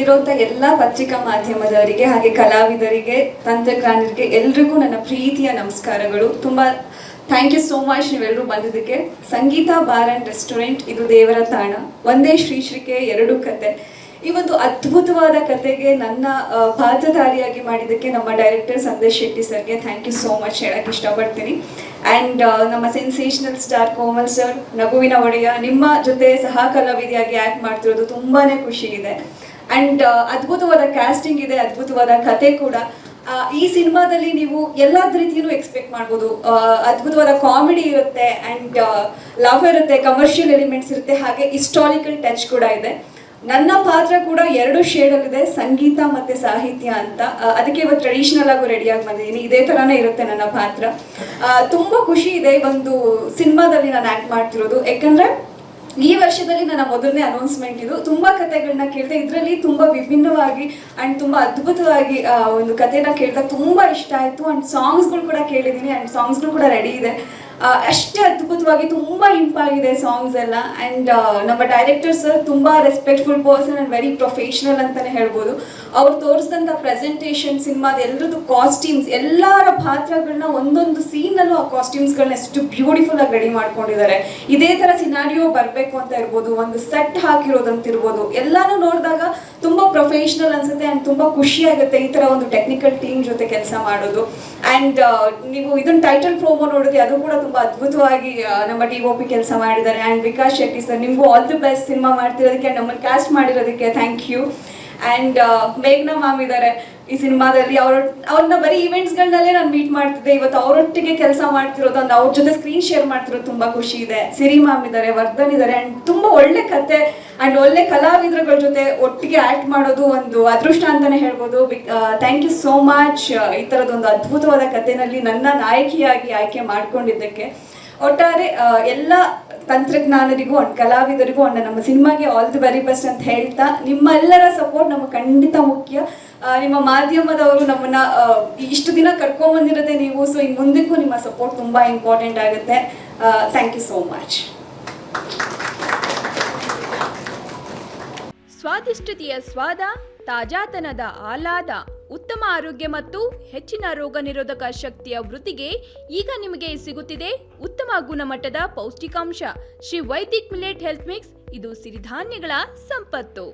ಇಲ್ಲಿರುವಂಥ ಎಲ್ಲ ಪತ್ರಿಕಾ ಮಾಧ್ಯಮದವರಿಗೆ ಹಾಗೆ ಕಲಾವಿದರಿಗೆ, ತಂತ್ರಜ್ಞಾನರಿಗೆ ಎಲ್ರಿಗೂ ನನ್ನ ಪ್ರೀತಿಯ ನಮಸ್ಕಾರಗಳು. ತುಂಬ ಥ್ಯಾಂಕ್ ಯು ಸೋ ಮಚ್ ನೀವೆಲ್ಲರೂ ಬಂದಿದ್ದಕ್ಕೆ. ಸಂಗೀತ ಬಾರ್ ಆ್ಯಂಡ್ ರೆಸ್ಟೋರೆಂಟ್, ಇದು ದೇವರ ತಾಣ, ಒಂದೇ ಶ್ರೀಶ್ರೀಕೆ ಎರಡು ಕತೆ. ಈ ಒಂದು ಅದ್ಭುತವಾದ ಕತೆಗೆ ನನ್ನ ಪಾತ್ರಧಾರಿಯಾಗಿ ಮಾಡಿದ್ದಕ್ಕೆ ನಮ್ಮ ಡೈರೆಕ್ಟರ್ ಸಂದೇಶ್ ಶೆಟ್ಟಿ ಸರ್ಗೆ ಥ್ಯಾಂಕ್ ಯು ಸೋ ಮಚ್ ಹೇಳಕ್ಕೆ ಇಷ್ಟಪಡ್ತೀನಿ. ಆ್ಯಂಡ್ ನಮ್ಮ ಸೆನ್ಸೇಷನಲ್ ಸ್ಟಾರ್ ಕೋಮಲ್ ಸರ್, ನಗುವಿನ ಒಡೆಯ, ನಿಮ್ಮ ಜೊತೆ ಸಹ ಕಲಾವಿದೆಯಾಗಿ ಆ್ಯಕ್ಟ್ ಮಾಡ್ತಿರೋದು ತುಂಬಾ ಖುಷಿ ಇದೆ. ಆ್ಯಂಡ್ ಅದ್ಭುತವಾದ ಕ್ಯಾಸ್ಟಿಂಗ್ ಇದೆ, ಅದ್ಭುತವಾದ ಕತೆ ಕೂಡ. ಈ ಸಿನಿಮಾದಲ್ಲಿ ನೀವು ಎಲ್ಲ ರೀತಿಯೂ ಎಕ್ಸ್ಪೆಕ್ಟ್ ಮಾಡ್ಬೋದು. ಅದ್ಭುತವಾದ ಕಾಮಿಡಿ ಇರುತ್ತೆ, ಆ್ಯಂಡ್ ಲವ್ ಇರುತ್ತೆ, ಕಮರ್ಷಿಯಲ್ ಎಲಿಮೆಂಟ್ಸ್ ಇರುತ್ತೆ, ಹಾಗೆ ಹಿಸ್ಟಾರಿಕಲ್ ಟಚ್ ಕೂಡ ಇದೆ. ನನ್ನ ಪಾತ್ರ ಕೂಡ 2 ಶೇಡಲ್ಲಿದೆ, ಸಂಗೀತ ಮತ್ತು ಸಾಹಿತ್ಯ ಅಂತ. ಅದಕ್ಕೆ ಇವತ್ತು ಟ್ರೆಡಿಷನಲ್ ಆಗು ರೆಡಿಯಾಗಿ ಬಂದಿದ್ದೀನಿ. ಇದೇ ಥರನೇ ಇರುತ್ತೆ ನನ್ನ ಪಾತ್ರ. ತುಂಬ ಖುಷಿ ಇದೆ ಒಂದು ಸಿನಿಮಾದಲ್ಲಿ ನಾನು ಆ್ಯಕ್ಟ್ ಮಾಡ್ತಿರೋದು. ಯಾಕಂದರೆ ಈ ವರ್ಷದಲ್ಲಿ ನನ್ನ ಮೊದಲನೇ ಅನೌನ್ಸ್ಮೆಂಟ್ ಇದು. ತುಂಬ ಕತೆಗಳನ್ನ ಕೇಳಿದೆ, ಇದರಲ್ಲಿ ತುಂಬ ವಿಭಿನ್ನವಾಗಿ ಆ್ಯಂಡ್ ತುಂಬ ಅದ್ಭುತವಾಗಿ ಒಂದು ಕತೆನ ಕೇಳಿದಾಗ ತುಂಬ ಇಷ್ಟ ಆಯಿತು. ಆ್ಯಂಡ್ ಸಾಂಗ್ಸ್ಗಳು ಕೂಡ ಕೇಳಿದ್ದೀನಿ, ಆ್ಯಂಡ್ ಸಾಂಗ್ಸ್ಗಳು ಕೂಡ ರೆಡಿ ಇದೆ. ಅಷ್ಟೇ ಅದ್ಭುತವಾಗಿ ತುಂಬ ಇಂಪಾಗಿದೆ ಸಾಂಗ್ಸ್ ಎಲ್ಲ. ಆ್ಯಂಡ್ ನಮ್ಮ ಡೈರೆಕ್ಟರ್ ಸರ್ ತುಂಬ respectful person and very professional ಅಂತಲೇ ಹೇಳ್ಬೋದು. ಅವ್ರು ತೋರಿಸಿದಂಥ ಪ್ರೆಸೆಂಟೇಷನ್, ಸಿನಿಮಾದ ಎಲ್ಲರದ್ದು ಕಾಸ್ಟ್ಯೂಮ್ಸ್, ಎಲ್ಲರ ಪಾತ್ರಗಳನ್ನ ಒಂದೊಂದು ಸೀನಲ್ಲೂ ಆ ಕಾಸ್ಟ್ಯೂಮ್ಸ್ಗಳನ್ನ ಎಷ್ಟು ಬ್ಯೂಟಿಫುಲ್ಲಾಗಿ ರೆಡಿ ಮಾಡ್ಕೊಂಡಿದ್ದಾರೆ. ಇದೇ ಥರ ಸಿನಾರಿಯೋ ಬರಬೇಕು ಅಂತ ಇರ್ಬೋದು, ಒಂದು ಸೆಟ್ ಹಾಕಿರೋದಂತಿರ್ಬೋದು, ಎಲ್ಲನೂ ನೋಡಿದಾಗ ತುಂಬ ಪ್ರೊಫೆಷ್ನಲ್ ಅನಿಸುತ್ತೆ. ಆ್ಯಂಡ್ ತುಂಬ ಖುಷಿಯಾಗುತ್ತೆ ಈ ಥರ ಒಂದು ಟೆಕ್ನಿಕಲ್ ಟೀಮ್ ಜೊತೆ ಕೆಲಸ ಮಾಡೋದು. ಆ್ಯಂಡ್ ನೀವು ಇದನ್ನು ಟೈಟಲ್ ಪ್ರೋಮೋ ನೋಡಿದ್ರೆ ಅದು ಕೂಡ ತುಂಬ ಅದ್ಭುತವಾಗಿ ನಮ್ಮ DOP ಕೆಲಸ ಮಾಡಿದ್ದಾರೆ. ಆ್ಯಂಡ್ ವಿಕಾಸ್ ಶೆಟ್ಟಿ ಸರ್, ನಿಮಗೂ ಆಲ್ ದಿ ಬೆಸ್ಟ್ ಸಿನಿಮಾ ಮಾಡ್ತಿರೋದಕ್ಕೆ, ನಮ್ಮನ್ನು ಕ್ಯಾಸ್ಟ್ ಮಾಡಿರೋದಕ್ಕೆ ಥ್ಯಾಂಕ್ ಯು. ಆ್ಯಂಡ್ ಮೇಘ್ನಾ ಮ್ಯಾಮ್ ಇದ್ದಾರೆ ಈ ಸಿನಿಮಾದಲ್ಲಿ. ಅವ್ರನ್ನ ಬರೀ ಈವೆಂಟ್ಸ್ಗಳನ್ನಲ್ಲೇ ನಾನು ಮೀಟ್ ಮಾಡ್ತಿದ್ದೆ. ಇವತ್ತು ಅವರೊಟ್ಟಿಗೆ ಕೆಲಸ ಮಾಡ್ತಿರೋದು, ಅಂದ್ರೆ ಅವ್ರ ಜೊತೆ ಸ್ಕ್ರೀನ್ ಶೇರ್ ಮಾಡ್ತಿರೋದು ತುಂಬ ಖುಷಿ ಇದೆ. ಸಿರಿ ಮ್ಯಾಮ್ ಇದ್ದಾರೆ, ವರ್ಧನ್ ಇದ್ದಾರೆ. ಆ್ಯಂಡ್ ತುಂಬ ಒಳ್ಳೆ ಕತೆ ಆ್ಯಂಡ್ ಒಳ್ಳೆ ಕಲಾವಿದರುಗಳ ಜೊತೆ ಒಟ್ಟಿಗೆ ಆ್ಯಕ್ಟ್ ಮಾಡೋದು ಒಂದು ಅದೃಷ್ಟ ಅಂತಲೇ ಹೇಳ್ಬೋದು. ಥ್ಯಾಂಕ್ ಯು ಸೋ ಮಚ್ ಈ ಥರದೊಂದು ಅದ್ಭುತವಾದ ಕಥೆನಲ್ಲಿ ನನ್ನ ನಾಯಕಿಯಾಗಿ ಆಯ್ಕೆ ಮಾಡ್ಕೊಂಡಿದ್ದಕ್ಕೆ. ಒಟ್ಟಾರೆ ಎಲ್ಲ ತಂತ್ರಜ್ಞಾನರಿಗೂ ಅಂಡ್ ಕಲಾವಿದರಿಗೂ ಅಂಡ್ ನಮ್ಮ ಸಿನಿಮಾಗೆ ಆಲ್ ದಿ ವೆರಿ ಬೆಸ್ಟ್ ಅಂತ ಹೇಳ್ತಾ, ನಿಮ್ಮೆಲ್ಲರ ಸಪೋರ್ಟ್ ನಮಗೆ ಖಂಡಿತ ಮುಖ್ಯ. ನಿಮ್ಮ ಮಾಧ್ಯಮದವರು ನಮ್ಮನ್ನ ಇಷ್ಟು ದಿನ ಕರ್ಕೊಂಡ್ಬಂದಿರೋದೇ ನೀವು. ಸೊ ಇನ್ನು ಮುಂದಕ್ಕೂ ನಿಮ್ಮ ಸಪೋರ್ಟ್ ತುಂಬ ಇಂಪಾರ್ಟೆಂಟ್ ಆಗುತ್ತೆ. Thank you so much. ಸ್ವಾದಿಷ್ಟತೆಯ ಸ್ವಾದ, ತಾಜಾತನದ ಆಹ್ಲಾದ, ಉತ್ತಮ ಆರೋಗ್ಯ ಮತ್ತು ಹೆಚ್ಚಿನ ರೋಗ ನಿರೋಧಕ ಶಕ್ತಿಯ ವೃದ್ಧಿಗೆ ಈಗ ನಿಮಗೆ ಸಿಗುತ್ತಿದೆ ಉತ್ತಮ ಗುಣಮಟ್ಟದ ಪೌಷ್ಟಿಕಾಂಶ. Shri Vaidik millet health mix, ಇದು ಸಿರಿಧಾನ್ಯಗಳ ಸಂಪತ್ತು.